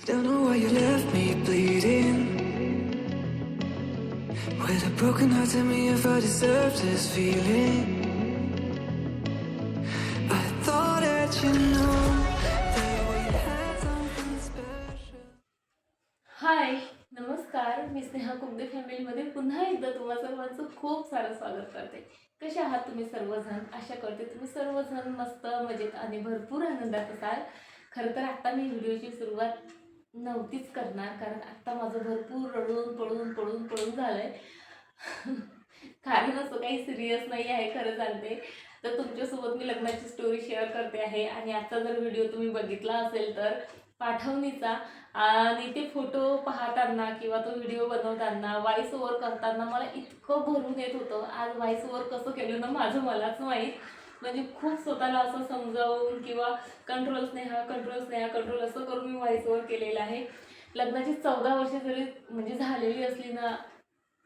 Don't know why you left me bleeding. With a broken heart, tell me if I deserve this feeling. I thought that you know that we had something special. हाय, नमस्कार. मी स्नेहा कुंदे फॅमिलीमध्ये पुन्हा एकदा तुम्हा सर्वांचं खूप सारं स्वागत करते. कसे आहात तुम्ही सर्वजण? आशा करते तुम्ही सर्वजण मस्त मजेत आणि भरपूर आनंदात असाल. खरं तर आता मी व्हिडिओची सुरुवात नव्हतीच करणार, कारण आता माझं भरपूर रडून पळून झालंय. कारण असं काही सिरियस नाही आहे, खरं सांगते तर तुमच्यासोबत मी लग्नाची स्टोरी शेअर करते आहे. आणि आजचा जर व्हिडिओ तुम्ही बघितला असेल तर पाठवणीचा, आणि ते फोटो पाहताना किंवा तो व्हिडिओ बनवताना व्हॉइस ओव्हर करताना मला इतकं भरून येत होतं. आज व्हॉइस ओव्हर कसं केलं ना माझं मलाच माहीत. म्हणजे खूप स्वतःला असं समजावून किंवा कंट्रोल कंट्रोल असं करून मी व्हॉइस ओव्हर केलेलं आहे. लग्नाची 14 वर्षे जरी म्हणजे झालेली असली ना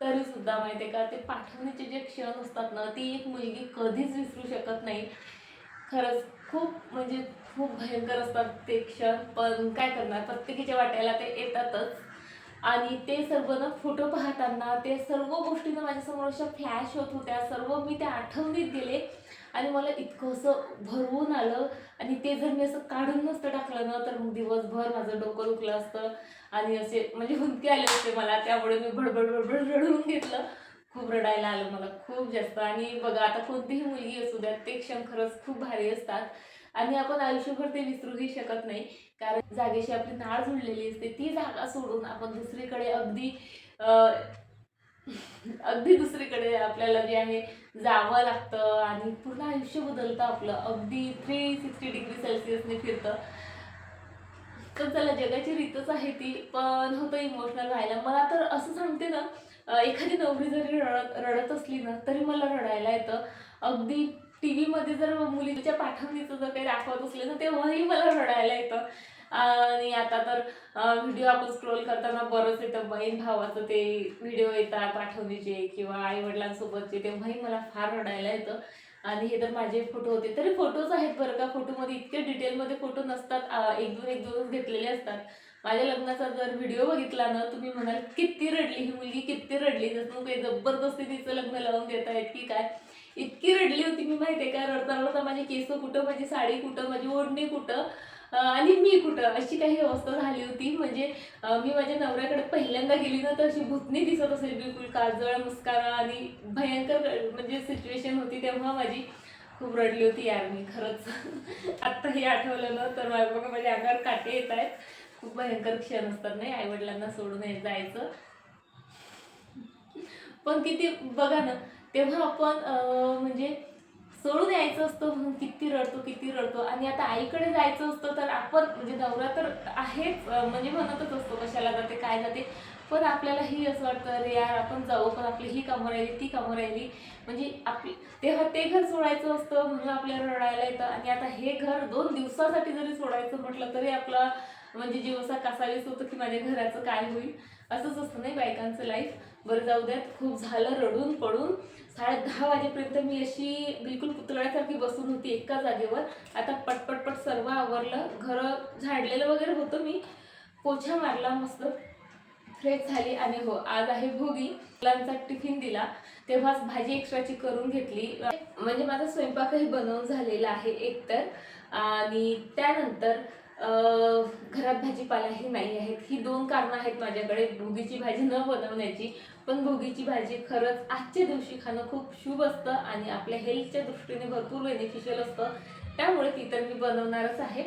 तरी सुद्धा माहिती आहे का, ते पाठवणीचे जे क्षण असतात ना ती एक मुलगी कधीच विसरू शकत नाही. खरंच खूप म्हणजे खूप भयंकर असतात ते क्षण, पण काय करणार, प्रत्येकीच्या वाट्याला ते येतातच. आणि ते सर्व ना फोटो पाहताना ते सर्व गोष्टी ना माझ्यासमोर अशा फ्लॅश होत होत्या. सर्व मी त्या आठवणीत गेले आणि मला इतकं असं भरवून आलं. आणि ते जर मी असं काढून नसतं टाकलं ना तर मग दिवसभर माझं डोकं दुखलं असतं आणि असे म्हणजे हुंदके आले असते मला. त्यामुळे मी भडबड रडून घेतलं. खूप रडायला आलं मला, खूप जास्त. आणि बघा, आता कोणतीही मुलगी असू द्या, ते क्षण खरंच खूप भारी असतात आणि आपण आयुष्यभर ते विसरूही शकत नाही. कारण जागेशी आपली नाळ जुळलेली असते, ती जागा सोडून आपण दुसरीकडे अगदी दुसरीकडे आपल्याला जे आहे जावं लागतं आणि पूर्ण आयुष्य बदलतं आपलं, अगदी 360 डिग्री सेल्सिअसने फिरतं. तर चला, जगाची रीतच आहे ती, पण होतं इमोशनल व्हायला. मला तर असं सांगते ना, एखादी नवरी जरी रडत असली ना तरी मला रडायला येतं. अगदी टी व्हीमध्ये जर मुलीच्या पाठवणीचं जर काही दाखवत असले ना तेव्हाही मला रडायला येतं. आणि आता तर व्हिडिओ आपण स्क्रोल करताना बरंच येतं, बहीण भावाचं ते व्हिडिओ येतात पाठवणीचे किंवा आईवडिलांसोबतचे, तेव्हाही मला फार रडायला येतं. आणि हे तर माझे फोटो होते, तरी फोटोज आहेत बरं का. फोटोमध्ये इतके डिटेलमध्ये फोटो नसतात, एक दोनच घेतलेले असतात. माझ्या लग्नाचा जर व्हिडिओ बघितला ना तुम्ही म्हणाल किती रडली ही मुलगी, किती रडली, जसं काही जबरदस्ती तिचं लग्न लावून देत आहेत की काय. इतकी रडली होती मी, माहिती आहे का. रडता माझी केस कुठं, माझी साडी कुठं, माझी ओढणी कुठं, आणि मी कुठं, अशी काही अवस्था झाली होती. म्हणजे मी माझ्या नवऱ्याकडे पहिल्यांदा गेली ना तर अशी भूतनी दिसत असेल, बिलकुल काजळ मस्कारा, आणि भयंकर म्हणजे सिच्युएशन होती तेव्हा माझी. खूप रडली होती यार मी, खरंच. आत्ताही आठवलं ना तर बघा माझ्या अंगावर काटे येत आहेत. खूप भयंकर क्षण असतात नाही आईवडिलांना सोडून जायचं. पण किती बघा ना, तेव्हा आपण म्हणजे सोडून यायचं असतं म्हणून किती रडतो. आणि आता आईकडे जायचं असतं तर आपण म्हणजे नवरा तर आहेच, म्हणजे म्हणतच असतो कशाला जाते काय जाते, पण आपल्यालाही असं वाटतं अरे यार आपण जाऊ, पण आपली ही कामं राहिली ती कामं राहिली. म्हणजे आपली तेव्हा ते घर सोडायचं असतं म्हणून आपल्याला रडायला येतं. आणि आता हे घर 2 दिवसासाठी जरी सोडायचं म्हटलं तरी आपला म्हणजे जीव असा कासावीस होतो की माझ्या घराचं काय होईल. असंच असतं नाही बायकांचं लाईफ. बरं जाऊ द्यात, खूप झालं रडून पडून. 10:30 वाजेपर्यंत मी अशी बिलकुल पुतळ्यासारखी बसून होती एका जागेवर. आता पटपट सर्व आवरलं, घरं झाडलेलं वगैरे होतं, मी पोछा मारला, मस्त फ्रेश झाली. आणि हो, आज आहे भोगी. मुलांचा टिफिन दिला तेव्हाच भाजी एक्स्ट्राची करून घेतली. म्हणजे माझा स्वयंपाकही बनवून झालेला आहे एकतर. आणि त्यानंतर घरात भाजीपालाही नाही आहेत. ही 2 कारणं आहेत माझ्याकडे भोगीची भाजी न बनवण्याची. पण भोगीची भाजी खरंच आजच्या दिवशी खाणं खूप शुभ असतं आणि आपल्या हेल्थच्या दृष्टीने भरपूर बेनिफिशियल असतं. त्यामुळे ती तर मी बनवणारच आहे.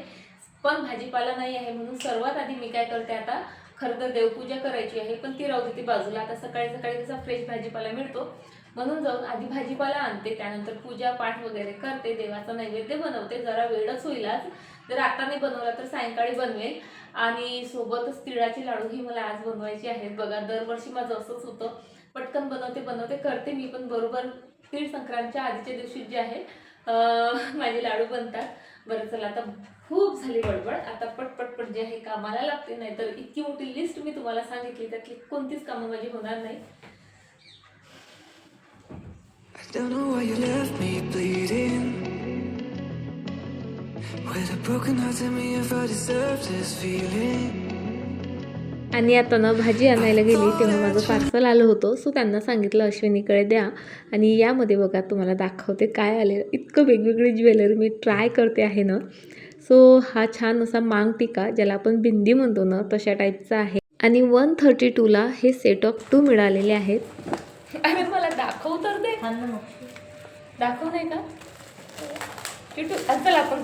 पण भाजीपाला नाही आहे म्हणून सर्वात आधी मी काय करते, आता खरं तर देवपूजा करायची आहे पण ती राहू देते बाजूला. आता सकाळी कसा फ्रेश भाजीपाला मिळतो म्हणून जाऊन आधी भाजीपाला आणते, त्यानंतर पूजा पाठ वगैरे करते, देवाचा नैवेद्य बनवते. जरा वेळच होईल आज, जर आता नाही बनवला तर सायंकाळी बनवेल. आणि सोबतच तिळाचे लाडूही मला आज बनवायचे आहेत. बघा, दरवर्षी माझं असंच होतं, पटकन बनवते करते मी, पण बरोबर तीळ संक्रांतच्या आधीच्या दिवशी जे आहे माझे लाडू बनतात. बरं चला, आता खूप झाली बडबड, आता पटपट जे आहे कामाला लागते. नाही तर इतकी मोठी लिस्ट मी तुम्हाला सांगितली त्यातली कोणतीच कामं माझी होणार नाही. I don't know why you left me bleeding. With a broken heart, tell me if I deserve this feeling. आणि आता ना भाजी आणायला गेली तेव्हा माझं पार्सल आलं होतं. सो त्यांना सांगितलं अश्विनीकडे द्या. आणि यामध्ये बघा तुम्हाला दाखवते काय आले. इतकं वेगवेगळी ज्वेलरी मी ट्राय करते आहे ना. सो हा छान असा मांग टिका ज्याला आपण बिंदी म्हणतो ना तशा टाईपचा आहे. आणि 132ला हे सेट ऑफ 2 मिळालेले आहेत. अरे मला दाखव तर दे. दाखव नाही का किटू. चला आपण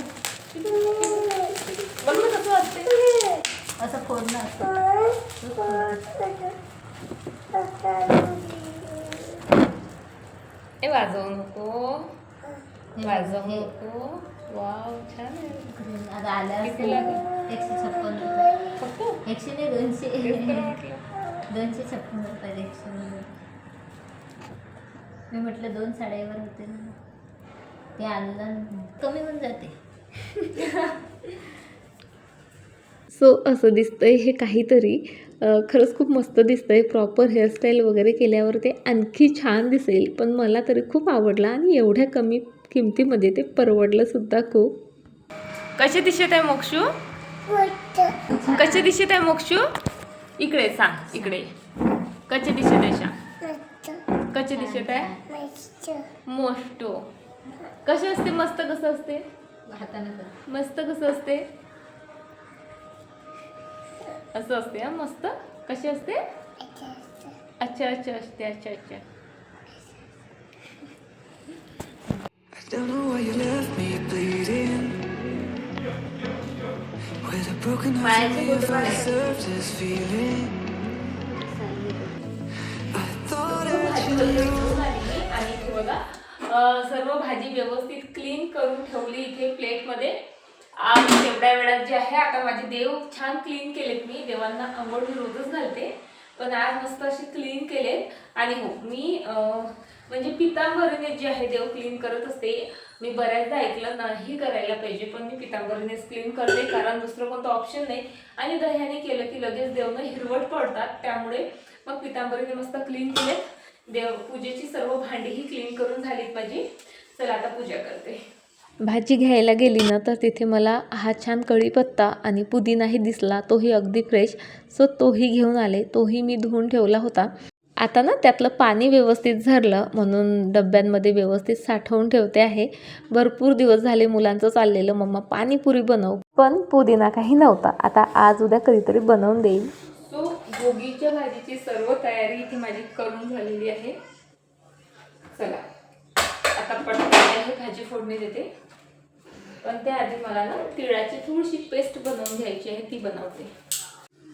बघ ना कसं असते असं फोडणं असतं. ए वाजवू नको वाजवू नको. वाव छान आहे. आता आल्या किती लागेल? 156 रुपये. फक्त 100 नाही 200. तेच तर म्हटलं. 256 रुपये 100. मी म्हटलं 2 साड्यावर होते ना, ते आणलं कमी होऊन जाते. सो असं दिसतंय हे काहीतरी. खरंच खूप मस्त दिसतंय. प्रॉपर हेअरस्टाईल वगैरे केल्यावर ते आणखी छान दिसेल. पण मला तरी खूप आवडला आणि एवढ्या कमी किमतीमध्ये ते परवडलं सुद्धा खूप. कसे दिसत आहे मोक्षू. कसे दिसत आहे मोक्षू. इकडे सांग इकडे. कसे दिसत आहे सांग. कसे दिसत आहे मोष्टो. कसे असते मस्त कसं असते हाताने कर. मस्त कसं असते असं असते हा मस्त. कशी असते अच्छा अच्छा असते अच्छा अच्छा. I don't know why you left me bleeding with a broken heart and your first served this feeling. I thought that you knew. आणि इथे बघा सर्व भाजी व्यवस्थित क्लीन करून ठेवली इथे प्लेटमध्ये. आज तेवढ्या वेळात जे आहे आता माझे देव छान क्लीन केलेत. मी देवांना आंघोळ मी रोजच घालते पण आज मस्त असे क्लीन केलेत. आणि हो मी म्हणजे पितांबरीने जे आहे देव क्लीन करत असते. मी बऱ्याचदा ऐकलं नाही करायला पाहिजे पण मी पितांबरीनेच क्लीन करते कारण दुसरं कोणतं ऑप्शन नाही. आणि दह्याने केलं की लगेच देवनं हिरवट पडतात त्यामुळे मग पितांबरीने मस्त क्लीन केलेत. देव पूजेची सर्व भांडीही क्लीन करून झालीत माझी. चला आता पूजा करते. भाजी घ्यायला गेली ना तर तिथे मला हा छान कढीपत्ता आणि पुदिनाही दिसला. तोही अगदी फ्रेश. सो तोही घेऊन आले. तोही मी धुवून ठेवला होता. आता ना त्यातलं पाणी व्यवस्थित झरलं म्हणून डब्यांमध्ये व्यवस्थित साठवून ठेवते आहे. भरपूर दिवस झाले मुलांचं चाललेलं मम्मा पाणीपुरी बनव पण पुदिना काही नव्हता. आता आज उद्या कधीतरी बनवून देईल. सो गोबीच्या भाजीची सर्व तयारी इथे माझी करून झालेली आहे. चला आता पटकन भाजी फोडणी देते. पण त्याआधी मला ना तिळाची थोडीशी पेस्ट बनवून घ्यायची आहे ती बनवते.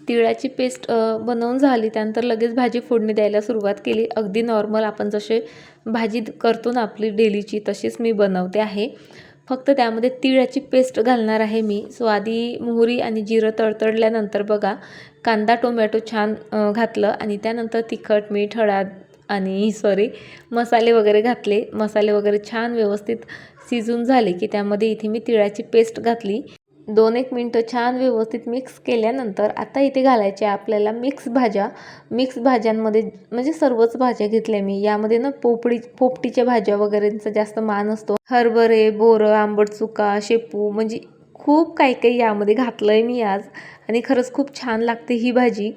तिळाची पेस्ट बनवून झाली त्यानंतर लगेच भाजी फोडणी द्यायला सुरुवात केली. अगदी नॉर्मल आपण जसे भाजी करतो ना आपली डेलीची तशीच मी बनवते आहे. फक्त त्यामध्ये तिळाची पेस्ट घालणार आहे मी. सो आधी मोहरी आणि जिरं तडतडल्यानंतर बघा कांदा टोमॅटो छान घातलं आणि त्यानंतर तिखट मीठ हळद आणि मसाले वगैरे घातले. मसाले वगैरे छान व्यवस्थित शिजून झाले की त्यामध्ये इथे मी तिळाची पेस्ट घातली. 2-1 मिनटं छान व्यवस्थित मिक्स केल्यानंतर आता इथे घालायच्या आपल्याला मिक्स भाज्या. मिक्स भाज्यांमध्ये म्हणजे सर्वच भाज्या घेतल्या मी. यामध्ये ना पोपटीच्या भाज्या वगैरेंचा जास्त मान असतो. हरभरे बोरं आंबट चुका शेपू म्हणजे खूप काही काही यामध्ये घातलं आहे मी आज. आणि खरंच खूप छान लागते ही भाजी.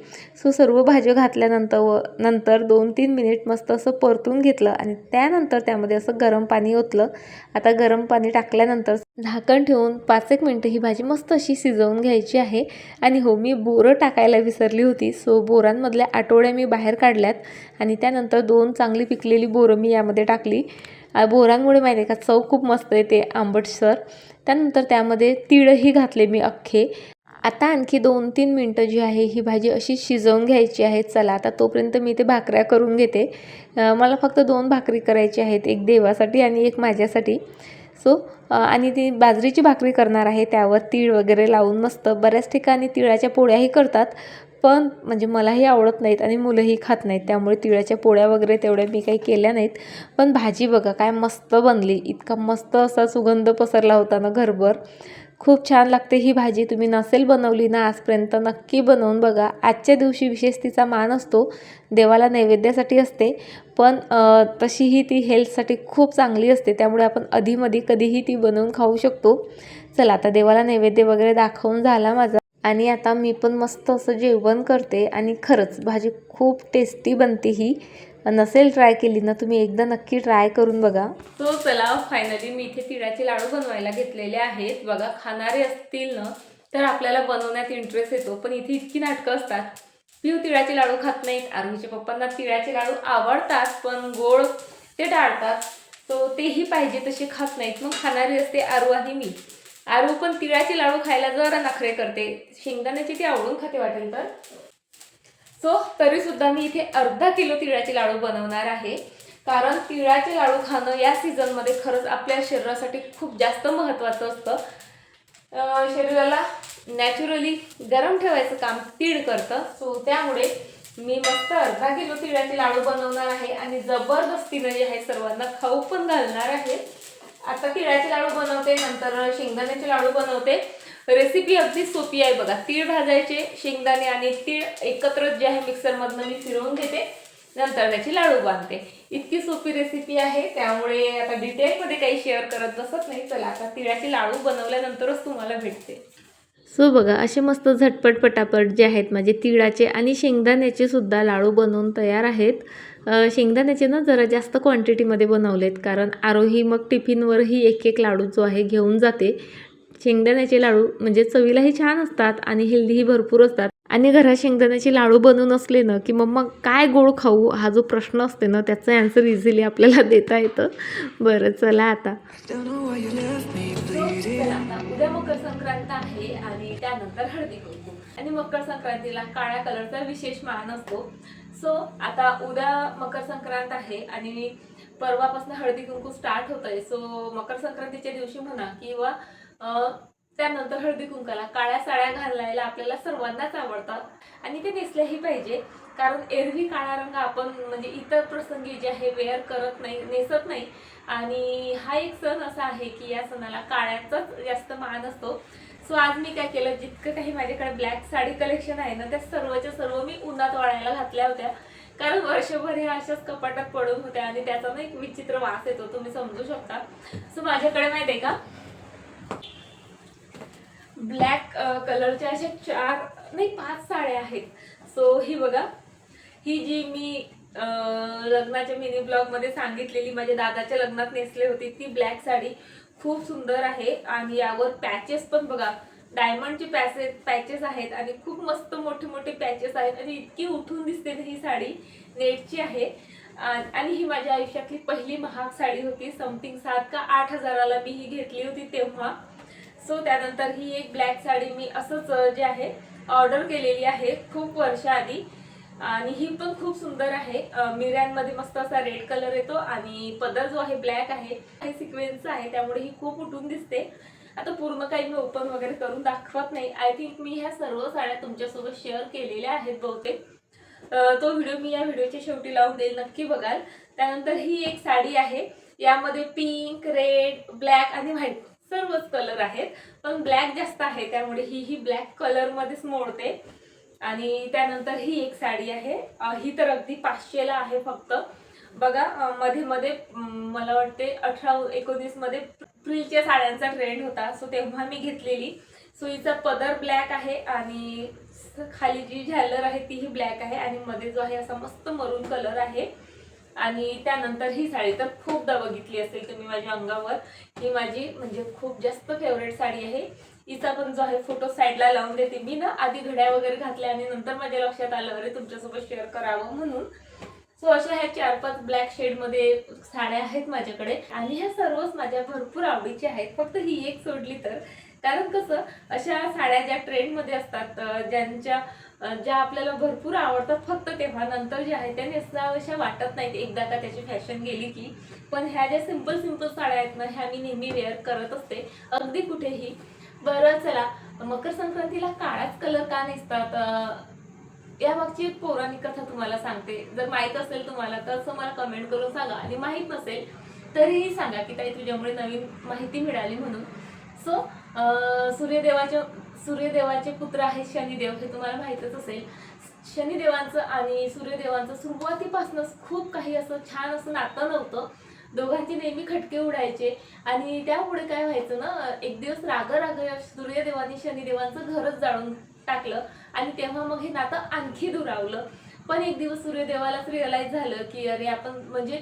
सो सर्व भाज्या घातल्यानंतर 2-3 मिनिट मस्त असं परतून घेतलं आणि त्यानंतर त्यामध्ये असं गरम पाणी ओतलं. आता गरम पाणी टाकल्यानंतर झाकण ठेवून 5-1 मिनटं ही भाजी मस्त अशी शिजवून घ्यायची आहे. आणि हो मी बोरं टाकायला विसरली होती. सो बोरांमधल्या आठवड्या मी बाहेर काढल्यात आणि त्यानंतर 2 चांगली पिकलेली बोरं मी यामध्ये टाकली. बोरांमुळे माहिती आहे का चव खूप मस्त येते आंबटसर. त्यानंतर त्यामध्ये तीळही घातले मी अख्खे. आता आणखी 2-3 मिनटं जी आहे ही भाजी अशी शिजवून घ्यायची आहे. चला आता तोपर्यंत मी ते भाकऱ्या करून घेते. मला फक्त 2 भाकरी करायची आहेत. एक देवासाठी आणि एक माझ्यासाठी. सो आणि ती बाजरीची भाकरी करणार आहे. त्यावर तीळ वगैरे लावून मस्त. बऱ्याच ठिकाणी तिळाच्या पोळ्याही करतात पण म्हणजे मलाही आवडत नाहीत आणि मुलंही खात नाहीत त्यामुळे तिळाच्या पोळ्या वगैरे तेवढ्या मी काही केल्या नाहीत. पण भाजी बघा काय मस्त बनली. इतका मस्त असा सुगंध पसरला होता ना घरभर. खूप छान लागते ही भाजी. तुम्ही नसेल बनवली ना आजपर्यंत नक्की बनवून बघा. आजच्या दिवशी विशेष तिचा मान असतो. देवाला नैवेद्यासाठी असते पण तशीही ती हेल्थसाठी खूप चांगली असते त्यामुळे आपण अधीमधी कधीही ती बनवून खाऊ शकतो. चला आता देवाला नैवेद्य वगैरे दाखवून झाला माझा. आणि आता मी पण मस्त असं जेवण करते आणि खरंच भाजी खूप टेस्टी बनते ही. नसेल ट्राय केली ना तुम्ही एकदा नक्की ट्राय करून बघा. तो चला फायनली मी इथे तिळाचे लाडू बनवायला घेतलेले आहेत. बघा खाणारे असतील ना तर आपल्याला बनवण्यात इंटरेस्ट येतो, पण इथे इतकी नाटकं असतात. पिऊ तिळाचे लाडू खात नाहीत, आरोहीच्या पप्पांना तिळाचे लाडू आवडतात पण गोड ते टाळतात, तो तेही पाहिजे तसे खात नाहीत. मग खाणारी असते आरू आणि मी. आरू पण तिळाचे लाडू खायला जरा नखरे करते, शेंगदाण्याची ती आवडून खाते वाटेल तर. सो तरी सुद्धा मी इथे अर्धा किलो तिळाचे लाडू बनवणार आहे, कारण तिळाचे लाडू खाणं या सीझनमध्ये खरंच आपल्या शरीरासाठी खूप जास्त महत्त्वाचं असतं. शरीराला नॅचरली गरम ठेवायचं काम तीळ करतं. सो त्यामुळे मी मस्त अर्धा किलो तिळाचे लाडू बनवणार आहे आणि जबरदस्तीनं जे आहे सर्वांना खाऊ पण घालणार आहे. आता तिळाचे लाडू बनवते, नंतर शेंगदाण्याचे लाडू बनवते. रेसिपी अगदी सोपी आहे बघा. तीळ भाजायचे, शेंगदाणे आणि तीळ एकत्र जे आहे मिक्सरमधनं मी फिरवून घेते, नंतर त्याचे लाडू बांधते. इतकी सोपी रेसिपी आहे, त्यामुळे आता डिटेलमध्ये काही शेअर करत बसत नाही. चला आता तिळाचे लाडू बनवल्यानंतरच तुम्हाला भेटते. सो बघा असे मस्त झटपट पटापट जे आहेत माझे तिळाचे आणि शेंगदाण्याचे सुद्धा लाडू बनवून तयार आहेत. शेंगदाण्याचे ना जरा जास्त क्वांटिटीमध्ये बनवलेत, कारण आरोही मग टिफिनवरही एक एक लाडू जो आहे घेऊन जाते. शेंगदाण्याचे लाडू म्हणजे चवीलाही छान असतात आणि हेल्दीही भरपूर असतात. आणि घरात शेंगदाण्याचे लाडू बनवून असले ना की मग काय गोड खाऊ हा जो प्रश्न असते ना त्याचं आन्सर इझिली आपल्याला देता येतं. बरं चला आता Don't know why you left me चला bleeding. आता उद्या मकर संक्रांत आहे आणि त्यानंतर हळदी कुंकू. आणि मकर संक्रांतीला काळ्या कलरचा विशेष मान असतो. सो आता उद्या मकर संक्रांत आहे आणि परवापासून हळदी कुंकू स्टार्ट होत आहे. सो मकर संक्रांतीच्या दिवशी म्हणा किंवा त्यानंतर हळदी कुंकाला काळ्या साड्या घालायला आपल्याला सर्वांनाच आवडतात आणि ते नेसल्याही पाहिजे, कारण एरवी काळा रंग आपण म्हणजे इतर प्रसंगी जे आहे वेअर करत नाही, नेसत नाही. आणि हा एक सण असा आहे की या सणाला काळ्याचाच जास्त मान असतो. सो आज मी काय केलं, जितकं काही माझ्याकडे ब्लॅक साडी कलेक्शन आहे ना त्या सर्वच्या सर्व मी उन्हात वाळायला घातल्या होत्या, कारण वर्षभर ह्या अशाच कपाटात पडून होत्या आणि त्याचा ना एक विचित्र वास येतो, तुम्ही समजू शकता. सो माझ्याकडे माहिती आहे का ब्लॅक कलरच्या अशा 4 नाही 5 साड्या आहेत. सो ही बघा, ही जी मी लग्नाच्या मिनी ब्लॉग मध्ये सांगितलेली माझ्या दादाच्या लग्नात नेसली होती ती ब्लॅक साडी खूप सुंदर आहे. आणि यावर पॅचेस पण बघा, डायमंडचे पॅचेस आहेत आणि खूप मस्त मोठे मोठे पॅचेस आहेत आणि इतकी उठून दिसते ही साडी. नेटची आहे आणि ही माझ्या आयुष्यातली पहिली महाग साडी होती. समथिंग 7 का 8 हजाराला मी ही घेतली होती तेव्हा. सो त्यानंतर ही एक ब्लॅक साडी मी असंच जे आहे ऑर्डर केलेली आहे खूप वर्षाआधी आणि ही पण खूप सुंदर आहे. मिऱ्यांमध्ये मस्त असा रेड कलर येतो आणि पदर जो आहे ब्लॅक आहे, हे सिक्वेन्सचा आहे, त्यामुळे ही खूप उठून दिसते. आता पूर्ण काही मी ओपन वगैरे करून दाखवत नाही. आय थिंक मी ह्या सर्व साड्या तुमच्यासोबत शेअर केलेल्या आहेत बहुतेक. तो व्हिडिओ मी या व्हिडिओच्या शेवटी लावून देईल, नक्की बघाल. त्यानंतर ही एक साडी आहे, यामध्ये पिंक, रेड, ब्लॅक आणि व्हाईट सर्वच कलर आहेत, पण ब्लॅक जास्त आहे त्यामुळे ही ब्लॅक कलर मध्येच मोडते. आणि त्यानंतर ही एक साडी आहे, ही तर अगदी 500ला आहे फक्त. बघा मध्ये मध्ये मला वाटते 18-19 मध्ये फ्रिलच्या साड्यांचा ट्रेंड होता, सो तेव्हा मी घेतलेली. सो हिचा पदर ब्लॅक आहे आणि खाली जी झालर आहे तीही ब्लॅक आहे आणि मध्ये जो आहे असा मस्त मरून कलर आहे. आणि त्यानंतर ही साडी तर खूपदा बघितली असेल तुम्ही माझ्या अंगावर. ही माझी म्हणजे खूप जास्त फेवरेट साडी आहे. हिचा पण जो आहे फोटो साईडला लावून देते मी ना, आधी घड्या वगैरे घातल्या आणि नंतर माझ्या लक्षात आलं अरे तुमच्यासोबत शेअर करावं म्हणून. सो अशा ह्या 4-5 ब्लॅक शेडमध्ये साड्या आहेत माझ्याकडे आणि ह्या सर्वच माझ्या भरपूर आवडीच्या आहेत, फक्त ही एक सोडली तर. कारण कसं अशा साड्या ज्या ट्रेंडमध्ये असतात, ज्या आपल्याला भरपूर आवडतात फक्त तेव्हा, नंतर ज्या आहेत त्या नेसण्याविषयी वाटत नाहीत एकदा का त्याची फॅशन गेली की. पण ह्या ज्या सिंपल साड्या आहेत ना, ह्या मी नेहमी वेअर करत असते अगदी कुठेही. बरं चला, मकर संक्रांतीला काळाच कलर का नेसतात यामागची एक पौराणिक कथा तुम्हाला सांगते. जर माहीत असेल तुम्हाला तर असं मला कमेंट करून सांगा, आणि माहीत नसेल तरीही सांगा की ताई तुझ्यामुळे नवीन माहिती मिळाली म्हणून. सो सूर्यदेवाचे पुत्र आहेत शनिदेव, हे तुम्हाला माहीतच असेल. शनिदेवांचं आणि सूर्यदेवांचं सुरुवातीपासूनच खूप काही असं छान असं नातं नव्हतं. दोघांचे नेहमी खटके उडायचे आणि त्यापुढे काय व्हायचं ना, एक दिवस राग सूर्यदेवानी शनिदेवांचं घरच जाळून टाकलं आणि तेव्हा मग हे नातं आणखी दुरावलं. पण एक दिवस सूर्यदेवालाच रिअलाइज झालं की अरे आपण म्हणजे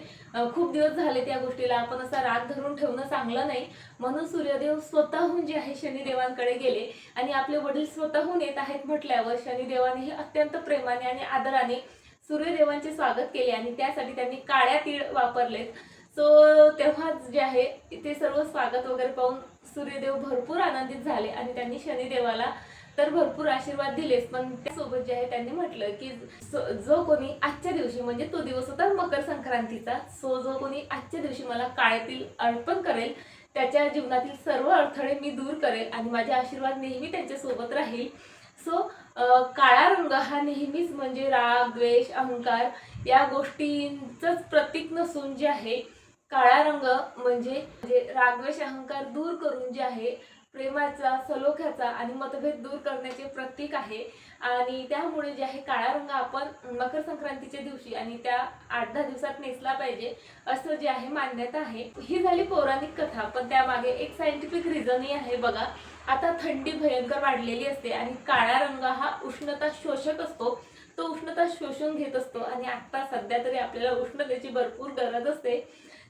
खूप दिवस झाले त्या गोष्टीला, आपण असा राग धरून ठेवणं चांगलं नाही. म्हणून सूर्यदेव स्वतःहून जे आहे शनिदेवांकडे गेले आणि आपले वडील स्वतःहून येत आहेत म्हटल्यावर शनिदेवानेही अत्यंत प्रेमाने आणि आदराने सूर्यदेवांचे स्वागत केले आणि त्यासाठी त्यांनी काळ्या तीळ वापरलेत. सो तेव्हाच जे आहे ते सर्व स्वागत वगैरे पाहून सूर्यदेव भरपूर आनंदित झाले आणि त्यांनी शनिदेवाला तर भरपूर आशीर्वाद दिलेच, पण त्यासोबत जे आहे त्यांनी म्हटलं की जो कोणी आजच्या दिवशी, म्हणजे तो दिवस होता मकर संक्रांतीचा, जो कोणी आजच्या दिवशी मला काळे तीळ अर्पण करेल त्याच्या जीवनातील सर्व अडथळे मी दूर करेल आणि माझे आशीर्वाद नेहमी त्यांच्या सोबत राहील. सो काळा रंग हा नेहमीच म्हणजे राग, द्वेष, अहंकार या गोष्टींचंच प्रतीक नसून जे आहे काळा रंग म्हणजे राग, द्वेष, अहंकार दूर करून जे आहे प्रेमाचा, सलोख्याचा आणि मतभेद दूर करण्याचे प्रतीक आहे. आणि त्यामुळे जे आहे काळा रंग आपण मकर संक्रांतीच्या दिवशी आणि त्या 8-10 दिवसात नेसला पाहिजे असं जे आहे मान्यता आहे. ही झाली पौराणिक कथा, पण त्यामागे एक सायंटिफिक रिझनही आहे बघा. आता थंडी भयंकर वाढलेली असते आणि काळा रंग हा उष्णता शोषक असतो, तो उष्णता शोषून घेत असतो आणि आता सध्या तरी आपल्याला उष्णतेची भरपूर गरज असते.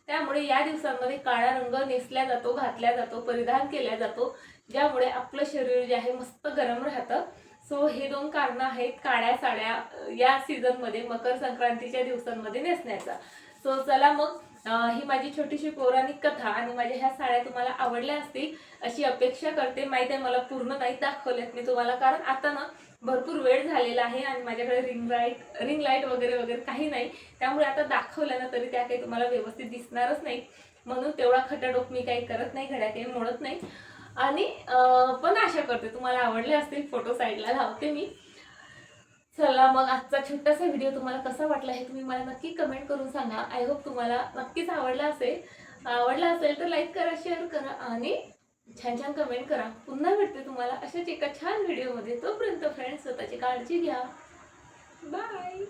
त्यामुळे या दिवसांमध्ये काळा रंग नेसला जातो, घातला जातो, परिधान केला जातो, ज्यामुळे आपलं शरीर जे आहे मस्त गरम राहतं. सो हे 2 कारणं आहेत काळ्या साड्या या सीझनमध्ये मकर संक्रांतीच्या दिवसांमध्ये नेसण्याचा. सो चला मग ही माझी छोटीशी पौराणिक कथा आणि माझ्या ह्या साड्या तुम्हाला आवडल्या असतील अशी अपेक्षा करते. माहीत आहे मला पूर्ण नाही दाखवल्यात मी तुम्हाला, कारण आता ना भरपूर वेळ झालेला आहे आणि माझ्याकडे रिंग लाईट वगैरे वगैरे काही नाही, त्यामुळे आता दाखवल्या ना तरी त्या काही तुम्हाला व्यवस्थित दिसणारच नाही. म्हणून तेवढा खटाटोप मी काही करत नाही, घड्या काही मोडत नाही. आणि पण आशा करते तुम्हाला आवडले असतील. फोटो साईडला लावते मी. चला मग आजचा छोटासा व्हिडिओ तुम्हाला कसा वाटला हे तुम्ही मला नक्की कमेंट करून सांगा. आय होप तुम्हाला नक्कीच आवडला असेल तर लाईक करा, शेअर करा आणि छान छान कमेंट करा. पुन्हा भेटते तुम्हाला अशाच एका छान व्हिडिओमध्ये. तोपर्यंत फ्रेंड्स स्वतःची काळजी घ्या. बाय.